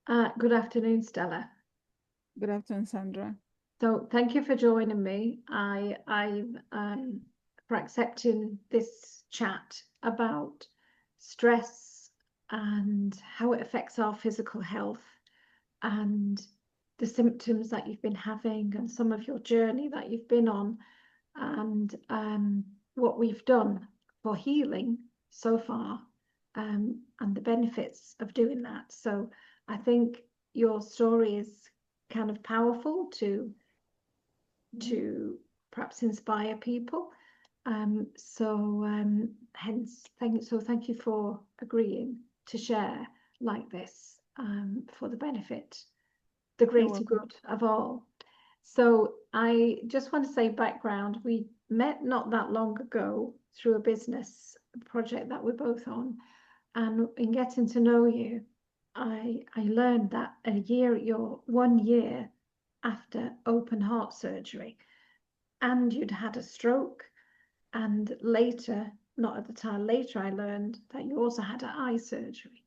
Good afternoon, Stella. Good afternoon, Sandra. So thank you for joining me. For accepting this chat about stress and how it affects our physical health and the symptoms that you've been having and some of your journey that you've been on and what we've done for healing so far and the benefits of doing that. So I think your story is kind of powerful to perhaps inspire people. Thank you for agreeing to share like this for the benefit, the You're greater welcome. good of all. So I just want to say background. We met not that long ago through a business project that we're both on. And in getting to know you, I learned that you're 1 year after open heart surgery, and you'd had a stroke. And later, not at the time, later I learned that you also had an eye surgery.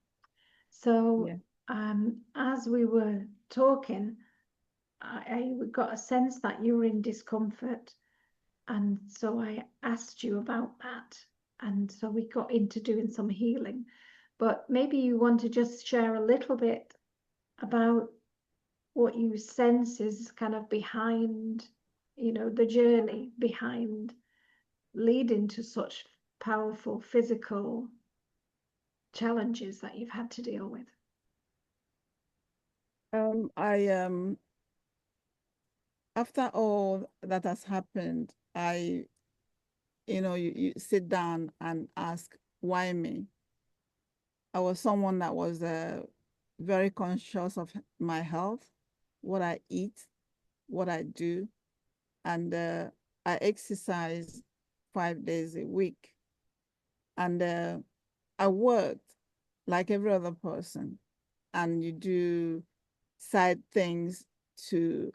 So Yeah. as we were talking, I got a sense that you were in discomfort. And so I asked you about that. And so we got into doing some healing. But maybe you want to just share a little bit about what you sense is kind of behind, the journey behind leading to such powerful physical challenges that you've had to deal with. I After all that has happened, you sit down and ask, why me? I was someone that was very conscious of my health, what I eat, what I do, and I exercise 5 days a week. And I worked like every other person, and you do side things to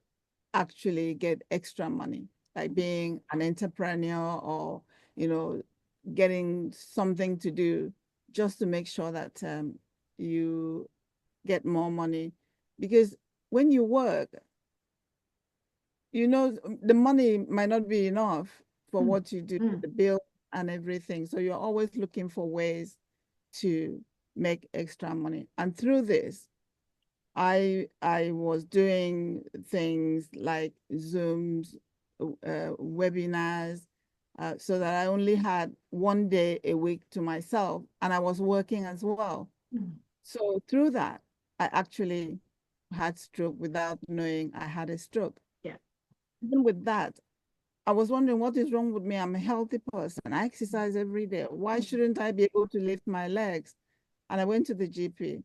actually get extra money, like being an entrepreneur or, you know, getting something to do just to make sure that you get more money. Because when you work, the money might not be enough for Mm, what you do, mm, the bill and everything. So you're always looking for ways to make extra money. And through this, I was doing things like Zooms, webinars, so that I only had 1 day a week to myself, and I was working as well. mm. So through that, I actually had stroke without knowing I had a stroke. Yeah. Even with that, I was wondering what is wrong with me. I'm a healthy person. I exercise every day. Why Mm, shouldn't I be able to lift my legs? And I went to the GP,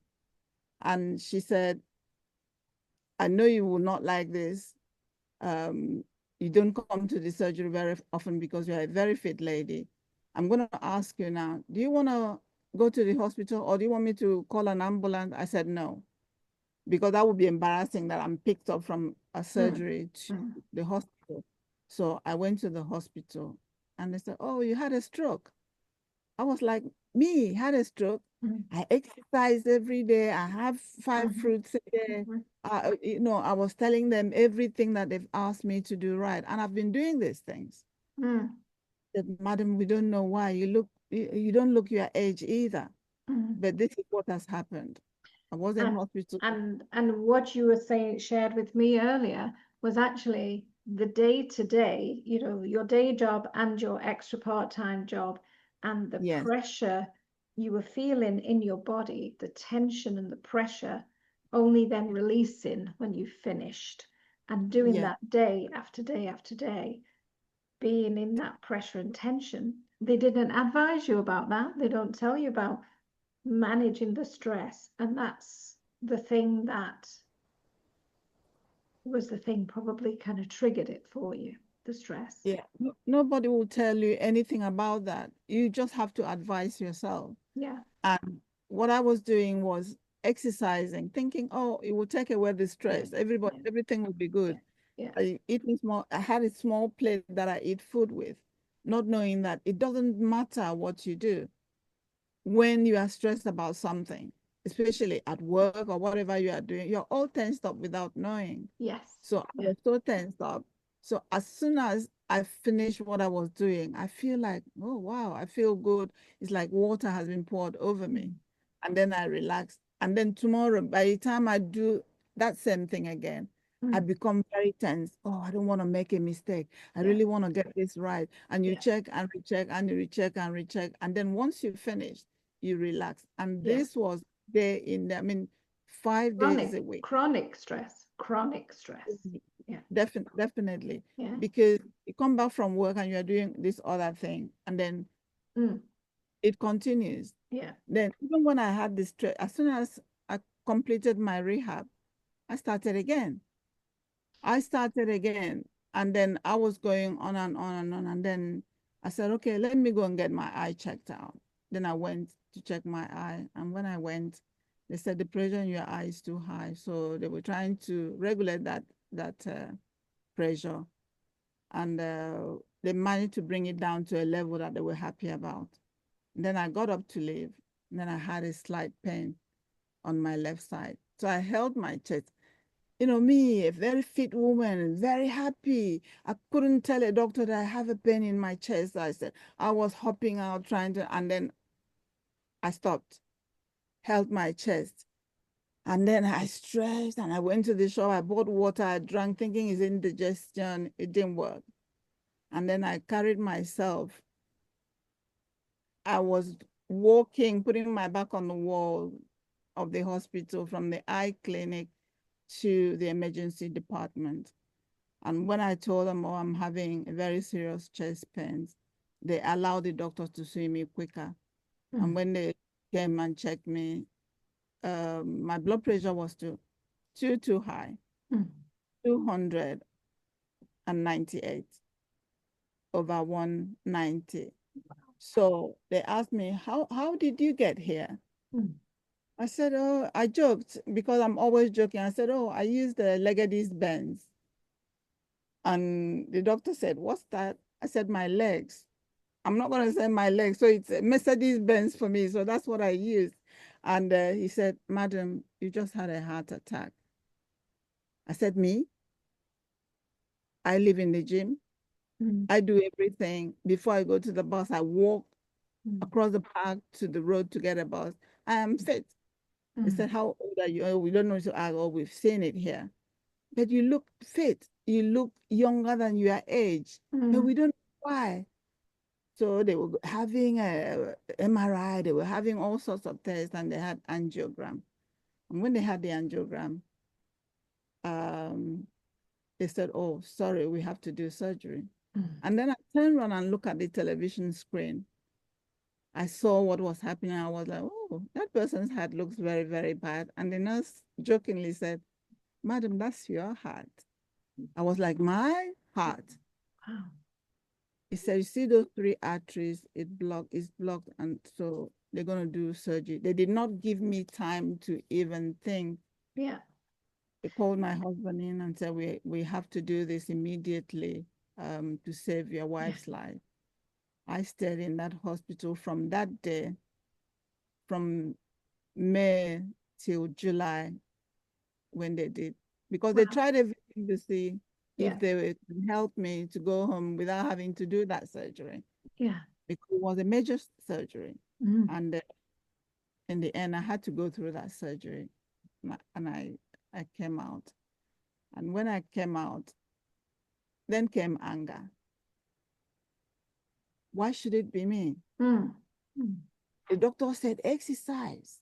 and she said, I know you will not like this. Um, you don't come to the surgery very often because you're a very fit lady. I'm going to ask you now, do you want to go to the hospital or do you want me to call an ambulance? I said no, because that would be embarrassing that I'm picked up from a mm, surgery to mm, the hospital. So I went to the hospital and they said, oh, you had a stroke. I was like, me, had a stroke. mm, I exercise every day. I have five mhm, fruits a day. mhm, I was telling them everything that they've asked me to do right. And I've been doing these things. mm, That, madam, we don't know why. You don't look your age either. mm. But this is what has happened. I was in And hospital. and what you were saying shared with me earlier was actually the day to day, your day job and your extra part-time job and the Yes, pressure you were feeling in your body, the tension and the pressure only then releasing when you finished and doing yes. that day after day after day, being in that pressure and tension. They didn't advise you about that. They don't tell you about managing the stress. And that's the thing that was the thing probably kind of triggered it for you, the stress. Yeah. Nobody will tell you anything about that. You just have to advise yourself. Yeah. And what I was doing was exercising, thinking, oh, it will take away the Yeah. stress. Everything will be Yeah. good. Yeah. I had a small plate that I eat food with, not knowing that it doesn't matter what you do when you are stressed about something. especially at work or whatever you are doing, you're all tensed up without knowing. Yes. So I Yeah. was so tensed up. So as soon as I finished what I was doing, I feel like, oh wow, I feel good. It's like water has been poured over me. And then I relax. And then tomorrow, by the time I do that same thing again, I become very tense. Oh, I don't want to make a mistake. I Yeah. really want to get this right. And you Yeah. check and recheck and you recheck and recheck. And then once you finish, you relax. And Yeah. this was day in there. I mean, 5 days a week. Chronic stress. Chronic stress. Yeah. Definitely. Yeah. Because you come back from work and you're doing this other thing, and then it continues. Yeah. Then even when I had this stress, as soon as I completed my rehab, I started again. And then I was going on and on and on. And then I said, okay, let me go and get my eye checked out. Then I went to check my eye. And when I went, they said the pressure in your eye is too high. So they were trying to regulate that pressure. And they managed to bring it down to a level that they were happy about. And then I got up to leave. And then I had a slight pain on my left side. So I held my chest. You know, me, a very fit woman, very happy. I couldn't tell a doctor that I have a pain in my chest. I said, I was hopping out trying to, and then I stopped, held my chest. And then I stretched and I went to the shop. I bought water, I drank, thinking it's indigestion. It didn't work. And then I carried myself. I was walking, putting my back on the wall of the hospital from the eye clinic to the emergency department. And when I told them, oh, I'm having a very serious chest pains, they allowed the doctors to see me quicker. And when they came and checked me, my blood pressure was too high, 298 over 190. So they asked me, how did you get here? I said, oh, I joked because I'm always joking. I said, oh, I used the Legacy Benz. And the doctor said, what's that? I said, my legs. I'm not going to say my legs. So it's a Mercedes Benz for me. So that's what I used. And he said, madam, you just had a heart attack. I said, me? I live in the gym. I do everything. Before I go to the bus, I walk across the park to the road to get a bus. I am fit. They said, how old are you? Oh, we don't know to ask. Oh, we've seen it here. But you look fit. You look younger than your age. But we don't know why. So they were having a MRI. They were having all sorts of tests, and they had angiogram. And when they had the angiogram, they said, oh, sorry, we have to do surgery. And then I turned around and looked at the television screen. I saw what was happening. I was like, oh, that person's heart looks very, very bad. And the nurse jokingly said, madam, that's your heart. I was like, my heart? Wow. He said, you see those three arteries, it's blocked. And so they're going to do surgery. They did not give me time to even think. Yeah. They called my husband in and said, we have to do this immediately to save your wife's life. I stayed in that hospital from that day, from May till July when they did. Because they tried everything to see if they could help me to go home without having to do that surgery. Yeah. Because it was a major surgery. And in the end, I had to go through that surgery. And I came out. And when I came out, then came anger. Why should it be me? The doctor said, exercise.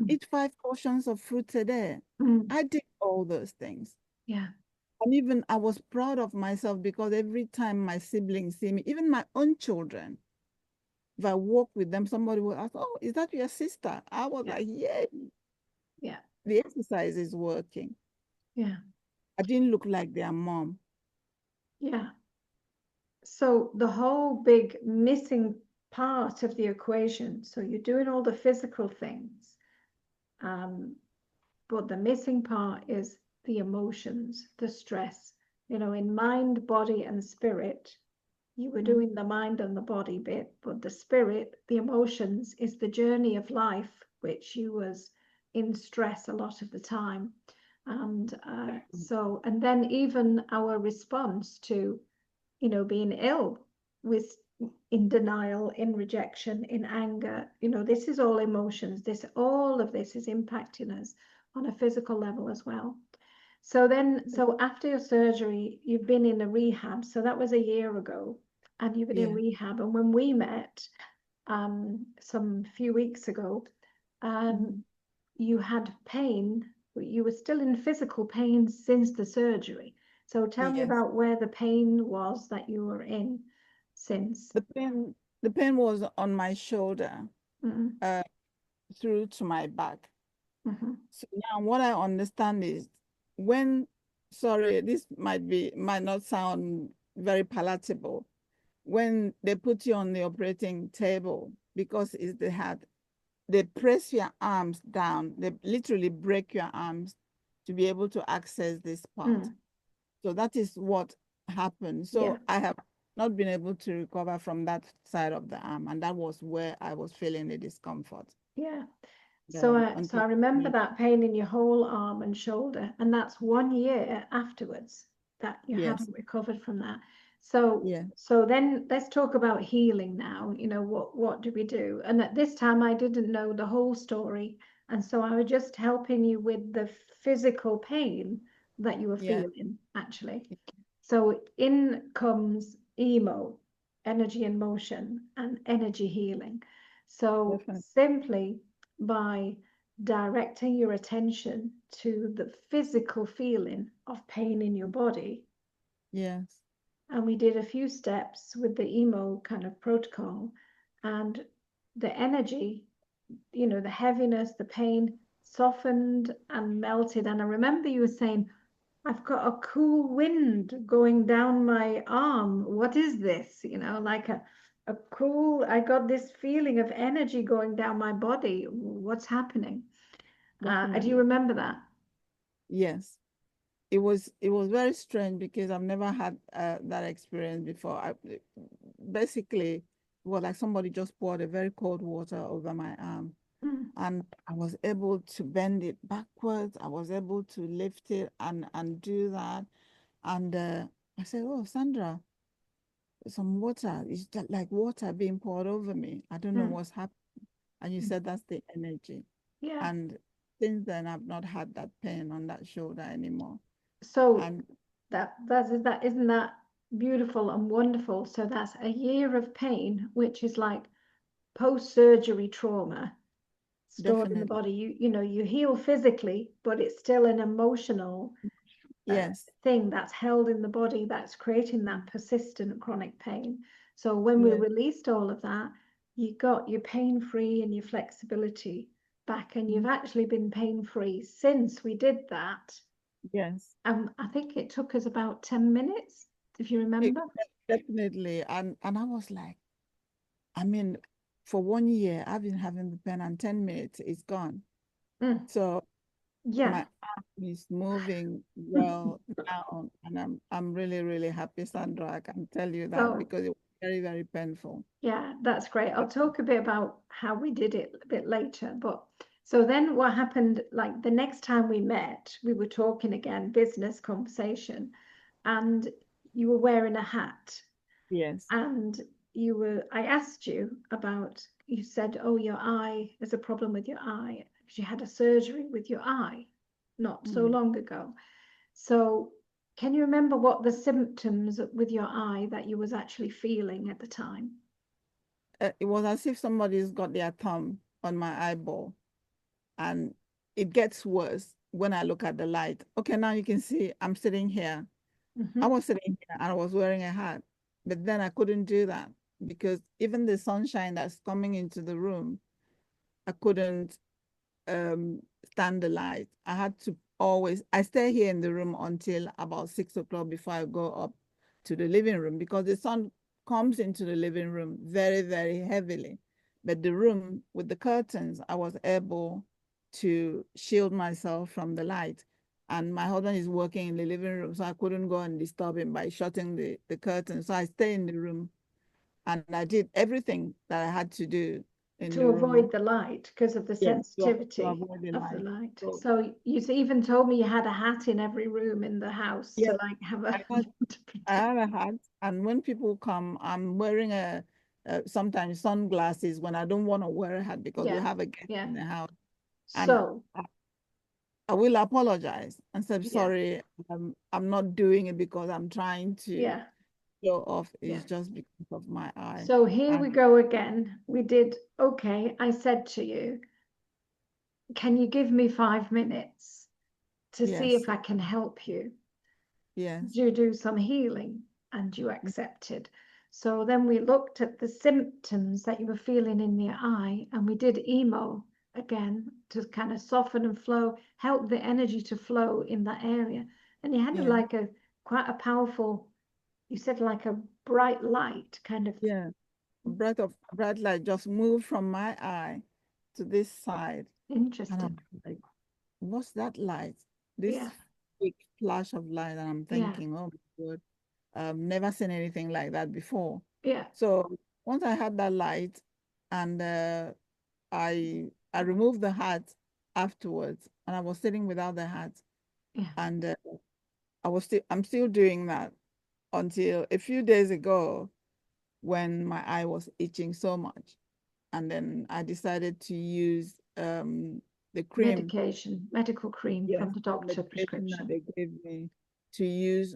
Eat 5 portions of fruits a day. I did all those things. Yeah. And even I was proud of myself because every time my siblings see me, even my own children, if I walk with them, somebody will ask, oh, is that your sister? I was like, yeah. Yeah. The exercise is working. Yeah. I didn't look like their mom. Yeah. So the whole big missing part of the equation, so you're doing all the physical things, but the missing part is the emotions, the stress. You know, in mind, body, and spirit, you were doing the mind and the body bit, but the spirit, the emotions, is the journey of life which you was in stress a lot of the time. And and then even our response to, being ill was in denial, in rejection, in anger. This is all emotions. All of this is impacting us on a physical level as well. So after your surgery, you've been in a rehab. So that was a year ago, and you've been in Yeah. rehab. And when we met, some few weeks ago, Mhm. you had pain. You were still in physical pain since the surgery. So tell me Yes. about where the pain was that you were in since. The pain was on my shoulder, Mm-hmm. uh, through to my back. Mm-hmm. So now what I understand is when, sorry, this might not sound very palatable. When they put you on the operating table, because it's the heart, they press your arms down. They literally break your arms to be able to access this part. Mm. So that is what happened. Yeah, So I have not been able to recover from that side of the arm, and that was where I was feeling the discomfort. yeah. So I Until remember that pain in your whole arm and shoulder, and that's 1 year afterwards that you yes, haven't recovered from that. So yeah, so then let's talk about healing now. What do we do? And at this time I didn't know the whole story, and so I was just helping you with the physical pain that you were yeah, feeling actually. So in comes EMO, energy and motion, and energy healing. So definitely, simply by directing your attention to the physical feeling of pain in your body. yes, And we did a few steps with the EMO kind of protocol, and the energy, the heaviness, the pain softened and melted. And I remember you were saying, I've got a cool wind going down my arm. What is this? Like a cool, I got this feeling of energy going down my body. What's happening? Do you definitely, remember that? yes. It was very strange because I've never had that experience before. Basically, it was like somebody just poured a very cold water over my arm, Mm, and I was able to bend it backwards. I was able to lift it and do that. And I said, "Oh, Sandra, some water. It's just like water being poured over me. I don't know mm, what's happening." And you mm. said that's the energy. Yeah. And since then, I've not had that pain on that shoulder anymore. So And that isn't that beautiful and wonderful? So that's a year of pain, which is like post-surgery trauma stored in the definitely, body. You heal physically, but it's still an emotional yes. thing that's held in the body that's creating that persistent chronic pain. So when we Yes. released all of that, you got your pain free and your flexibility back, and you've Mhm. actually been pain free since we did that. Yes. I think it took us about 10 minutes, if you It, remember. definitely. And I was like, I mean, for 1 year, I've been having the pain, and 10 minutes, it's gone. Mm, So yeah. my arm is moving well now, and I'm really, really happy, Sandra. I can tell you that So because it was very, very painful. yeah, that's great. I'll talk a bit about how we did it a bit later. But so then what happened, like the next time we met, we were talking again, business conversation, and you were wearing a hat. Yes. And I asked you about, you said, oh, your eye, there's a problem with your eye, because you had a surgery with your eye not so Mm. long ago. So can you remember what the symptoms with your eye that you was actually feeling at the time? It was as if somebody's got their thumb on my eyeball, and it gets worse when I look at the light. Okay, now you can see I'm sitting here. I Mm-hmm. was sitting here and I was wearing a hat, but then I couldn't do that because even the sunshine that's coming into the room, I couldn't stand the light. I had to always, I stay here in the room until about 6 o'clock before I go up to the living room because the sun comes into the living room very, very heavily. But the room with the curtains, I was able to shield myself from the light. And my husband is working in the living room, so I couldn't go and disturb him by shutting the curtains. So I stay in the room and I did everything that I had to do in to the room. avoid the light because of the Yes, to sensitivity avoid the of the light. light. So So you even told me you had a hat in every room in the house to yes, like have a I had to I protect. have a hat, and when people come, I'm wearing sometimes sunglasses when I don't want to wear a hat because we Yeah, have a guest yeah. in the house, and So I will apologize and say yeah, sorry. I'm not doing it because I'm trying to yeah, show off. yeah. It's just because of my eye. So here we And go again. We did okay. I said to you, can you give me 5 minutes to see yes, if I can help you? yes, You do some healing, and you accepted. So then we looked at the symptoms that you were feeling in your eye, and we did EMO again to kind of soften and flow, help the energy to flow in that area. And you had yeah, like a quite a powerful, you said like a bright light kind of. yeah. Bright light just moved from my eye to this side, and I'm Interesting. like, what's that light? This Yeah, big flash of light, and I'm yeah, thinking, oh my God, I've never seen anything like that before. yeah, So once I had that light, and I removed the hat afterwards, and I was sitting without the hat, yeah, and I'm still doing that until a few days ago when my eye was itching so much, and then I decided to use the cream. medical cream Yes, from the the doctor medication that prescription. they gave me to use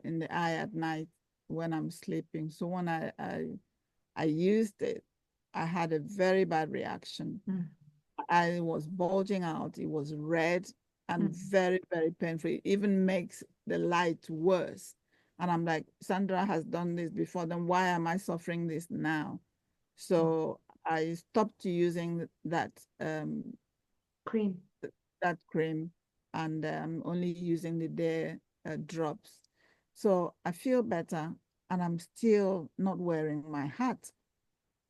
in the eye at night when I'm sleeping. So when I used it, I had a very bad reaction. Mm, I was bulging out. It was red and mm, very, very painful. It even makes the light worse. And I'm like, Sandra has done this before, then why am I suffering this now? mm. So I stopped using Cream. that cream, and only using the day drops. So I feel better, and I'm still not wearing my hat.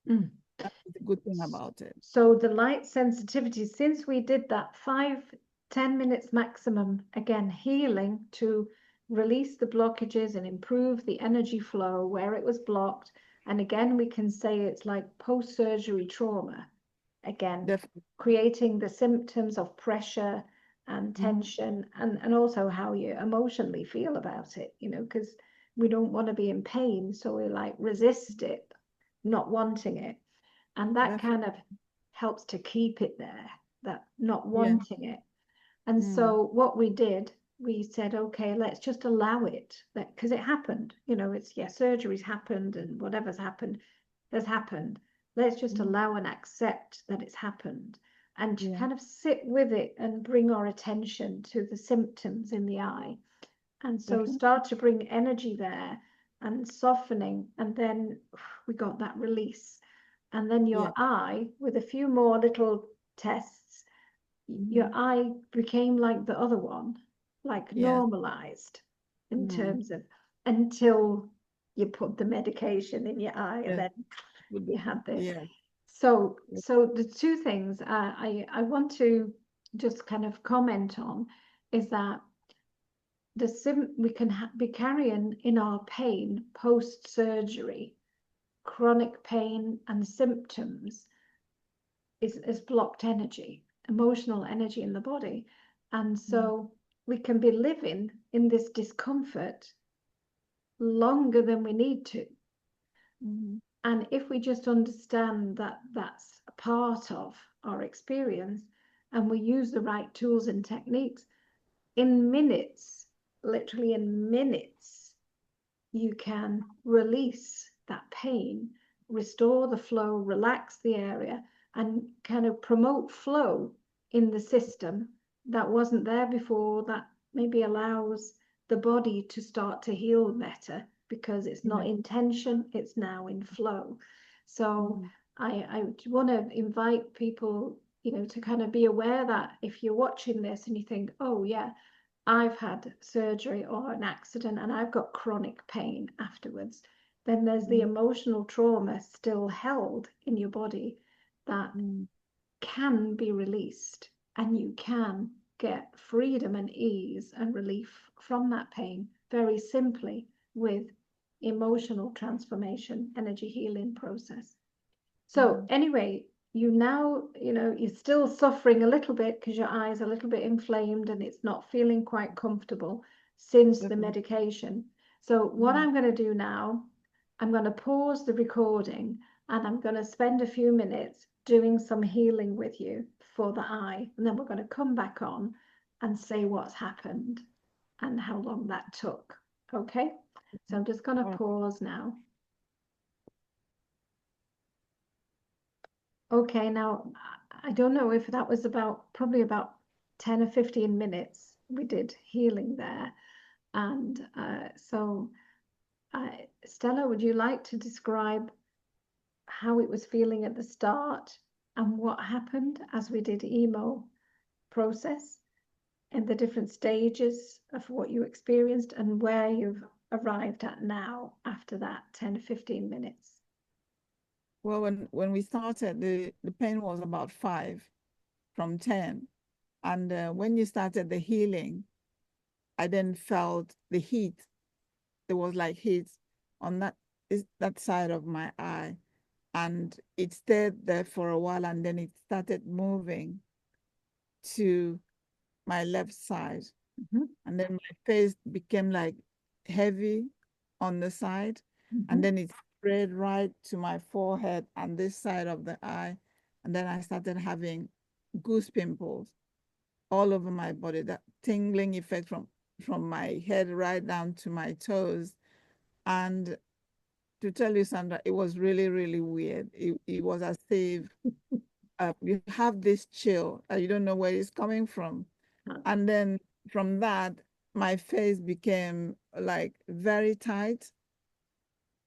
Mm. That's the good thing about it. So the light sensitivity, since we did that 5-10 minutes maximum, again, healing to release the blockages and improve the energy flow where it was blocked. And again, we can say it's like post-surgery trauma. Again, Definitely. creating the symptoms of pressure and Mhm. tension, and also how you emotionally feel about it, because we don't want to be in pain. So we like resist it, not wanting it. And that kind Definitely. of helps to keep it there, that not Yeah. wanting it. And Mm. so what we did, we said, okay, let's just allow it, because it happened. It's, yeah, surgeries happened and whatever's happened has happened. Let's just Mhm. allow and accept that it's happened, and to Yeah. kind of sit with it and bring our attention to the symptoms in the eye. And so Definitely. start to bring energy there and softening. And then we got that release. And then Yeah. your eye, with a few more little tests, your Mhm. eye became like the other one, like Yes. normalized in Mm. terms of, until you put the medication in your eye, and Yes. then Would you it- had the. Yes. So the two things I want to just kind of comment on is that we can be carrying in our pain post surgery, chronic pain and symptoms is blocked energy, emotional energy in the body. And Mm. so we can be living in this discomfort longer than we need to. Mhm. And if we just understand that that's a part of our experience, and we use the right tools and techniques, in minutes, literally in minutes, you can release that pain, restore the flow, relax the area, and kind of promote flow in the system that wasn't there before, that maybe allows the body to start to heal better because it's not Yeah. in tension, it's now in flow. So Mhm. I want to invite people, to kind of be aware that if you're watching this and you think, oh yeah, I've had surgery or an accident and I've got chronic pain afterwards, then there's the Mhm. emotional trauma still held in your body that Mhm. can be released, and you can get freedom and ease and relief from that pain very simply with emotional transformation, energy healing process. So Mhm. anyway, you now, you're still suffering a little bit because your eye's a little bit inflamed and it's not feeling quite comfortable since the Definitely. medication. So what Mm. I'm going to do now, I'm going to pause the recording and I'm going to spend a few minutes doing some healing with you for the eye. And then we're going to come back on and say what's happened and how long that took. Okay? So I'm just going to All right. pause now. Okay, now I don't know if that was probably about 10 or 15 minutes we did healing there. And so, Stella, would you like to describe how it was feeling at the start and what happened as we did EMO process and the different stages of what you experienced and where you've arrived at now after that 10 or 15 minutes? Well, when we started, the pain was about 5 from 10. And when you started the healing, I then felt the heat. There was like heat on that side of my eye. And it stayed there for a while, and then it started moving to my left side. Mm-hmm. And then my face became like heavy on the side. And Mm-hmm. then it spread right to my forehead and this side of the eye. And then I started having goose pimples all over my body, that tingling effect from my head right down to my toes. And to tell you, Sandra, it was really, really weird. It was as if you have this chill that you don't know where it's coming from. And then from that, my face became like very tight.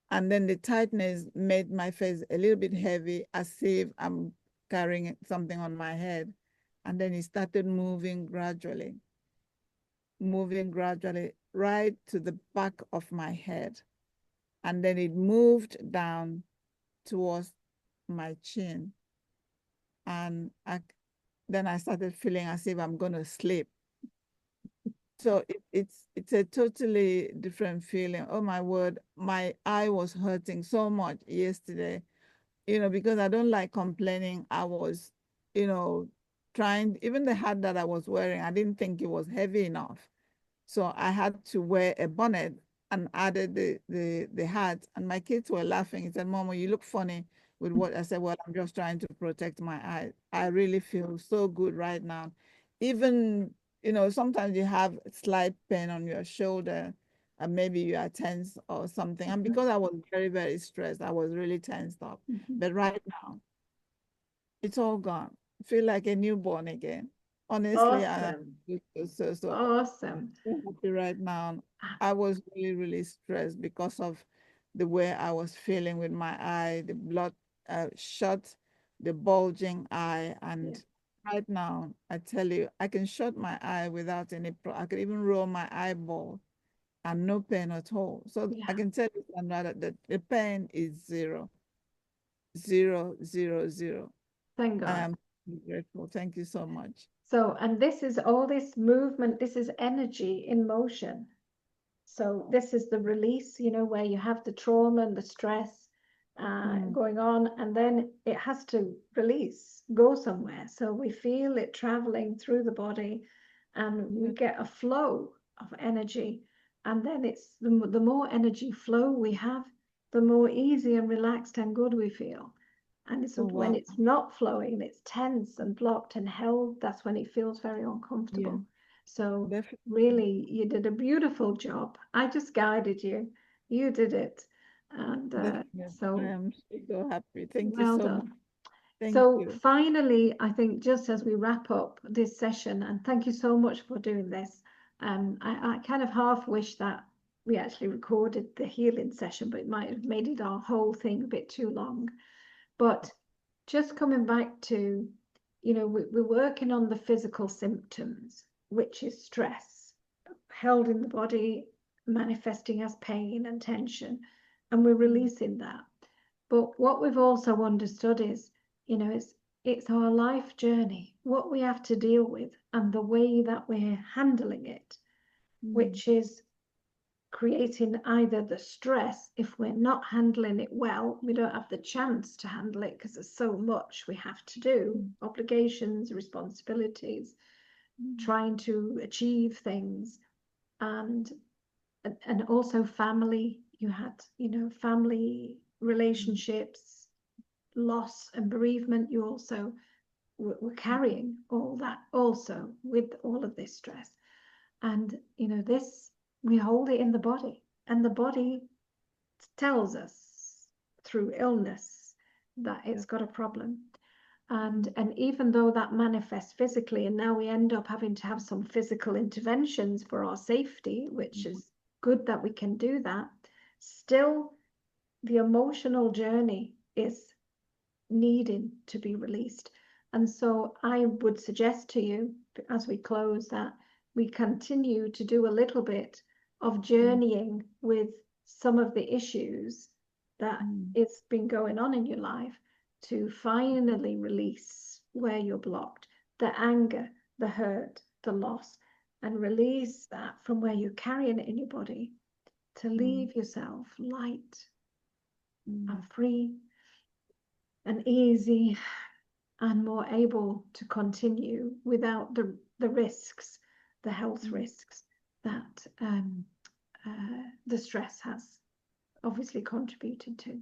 And then the tightness made my face a little bit heavy, as if I'm carrying something on my head. And then it started moving gradually right to the back of my head. And then it moved down towards my chin. And then I started feeling as if I'm going to sleep. So it's a totally different feeling. Oh my word, my eye was hurting so much yesterday, because I don't like complaining. I was, you know, trying, even the hat that I was wearing, I didn't think it was heavy enough. So I had to wear a bonnet and added the hat. And my kids were laughing. He said, Mama, you look funny with what I said. Well, I'm just trying to protect my eye. I really feel so good right now. Even, sometimes you have slight pain on your shoulder and maybe you are tense or something. And because I was very, very stressed, I was really tensed up. Mm-hmm. But right now, it's all gone. I feel like a newborn again. Honestly, I Awesome. so Awesome. so happy right now. I was really, really stressed because of the way I was feeling with my eye, the blood shot, the bulging eye. Yeah. And right now, I tell you, I can shut my eye without I could even roll my eyeball and no pain at all. So I Yeah. can tell you, Sandra, that the pain is zero, zero, zero, zero. Thank I God. am grateful. Thank you so much. So, and this is all this movement, this is energy in motion. So this is the release, where you have the trauma and the stress Mm, going on, and then it has to release, go somewhere. So we feel it traveling through the body, and we yes. get a flow of energy. And then it's the more energy flow we have, the more easy and relaxed and good we feel. And it's Oh, when wow. it's not flowing, it's tense and blocked and held, that's when it feels very Yeah, uncomfortable. So definitely. really, you did a beautiful job. I just guided you. You did it. And Definitely. I so am so happy. Thank you well so much. done. Thank So you. finally, I think just as we wrap up this session, and thank you so much for doing this. I kind of half wish that we actually recorded the healing session, but it might have made it our whole thing a bit too long. But just coming back to, we're working on the physical symptoms, which is stress, held in the body, manifesting as pain and tension, and we're Mm, releasing that. But what we've also understood is, it's our life journey, what we have to deal with, and the way that we're handling it, mm, which is creating either the stress, if we're not handling it well, we don't have the chance to handle it because there's so much we have to do, obligations, responsibilities, trying to achieve things, and also family. You had, family relationships, loss and bereavement. You also were carrying all that also with all of this stress. And this, we hold it in the body, and the body tells us through illness that it's got a problem. And even though that manifests physically, and now we end up having to have some physical interventions for our safety, which is good that we can do that, still the emotional journey is needing to be released. And so I would suggest to you, as we close, that we continue to do a little bit of journeying with some of the issues that it's been going on in your life, to finally release where you're blocked, the anger, the hurt, the loss, and release that from where you're carrying it in your body, to leave yourself light and free and easy and more able to continue without the risks, the health risks that the stress has obviously contributed to.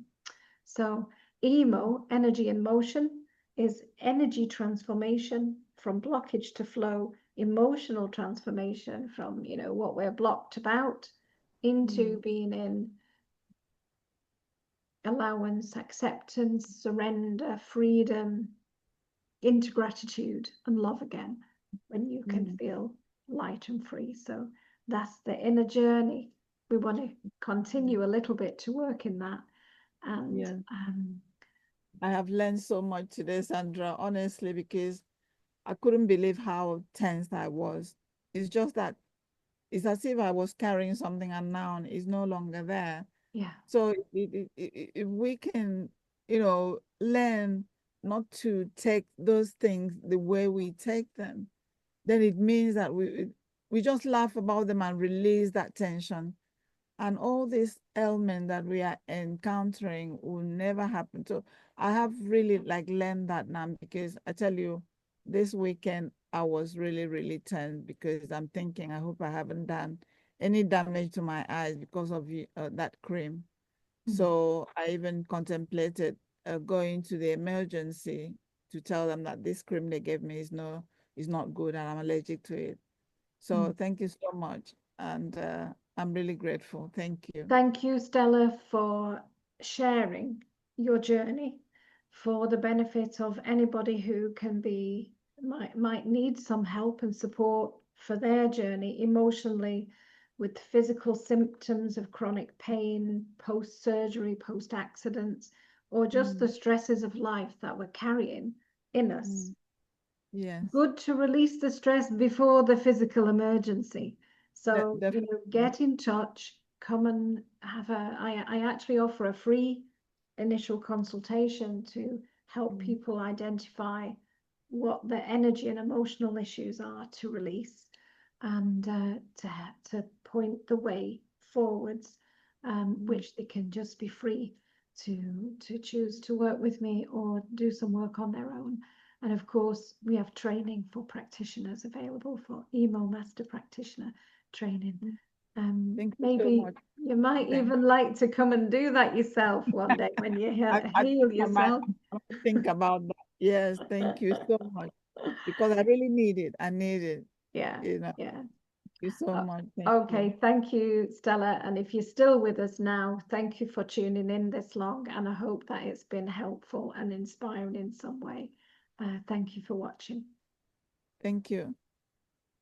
So EMO, energy in motion, is energy transformation from blockage to flow, emotional transformation from, what we're blocked about into being in allowance, acceptance, surrender, freedom, into gratitude and love again, when you can feel light and free. So that's the inner journey. We want to continue a little bit to work in that. And I have learned so much today, Sandra, honestly, because I couldn't believe how tense I was. It's just that it's as if I was carrying something and now it's no longer there. yeah. So if we can, learn not to take those things the way we take them, then it means that we just laugh about them and release that tension. And all this ailment that we are encountering will never happen. So I have really learned that now, because I tell you, this weekend I was really, really tense because I'm thinking, I hope I haven't done any damage to my eyes because of that cream. So I even contemplated going to the emergency to tell them that this cream they gave me is not good and I'm allergic to it. So thank you so much. And I'm really grateful. Thank you. Thank you, Stella, for sharing your journey, for the benefit of anybody who might need some help and support for their journey emotionally, with physical symptoms of chronic pain, post-surgery, post-accidents, or just the stresses of life that we're carrying in us. Yes. Good to release the stress before the physical emergency. So, get in touch, come and I actually offer a free initial consultation to help people identify what the energy and emotional issues are to release, and to point the way forwards, which they can just be free to choose to work with me or do some work on their own. And of course, we have training for practitioners available for EMO Master Practitioner training. Thank you Maybe so much. you might even like to come and do that yourself one day when you heal yourself. I might think about that. Yes, thank you so much. Because I really need it. I need it. Yeah, Thank yeah. you so much. Thank Okay, you. thank you, Stella. And if you're still with us now, thank you for tuning in this long. And I hope that it's been helpful and inspiring in some way. Thank you for watching. Thank you.